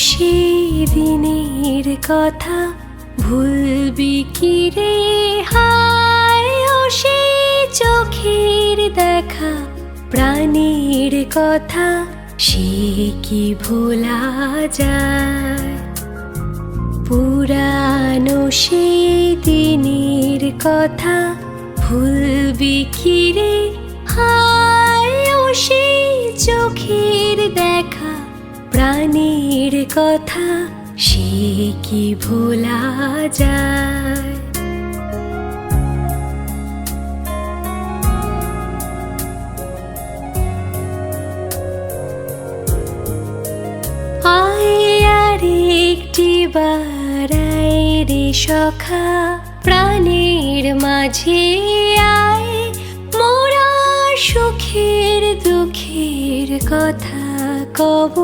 সেই দিনের কথা ভুলবি কি রে হায় ও সেই চোখের দেখা প্রাণের কথা সে কি ভোলা যায় পুরানো সেই দিনের কথা ভুলবি কি রে হায় ও সেই চোখের দেখা প্রাণের কথা সে কি ভোলা যায় আয় আর একটি বার আয় রে সখা প্রাণের মাঝে আয় মোরা সুখের দুঃখের কথা কব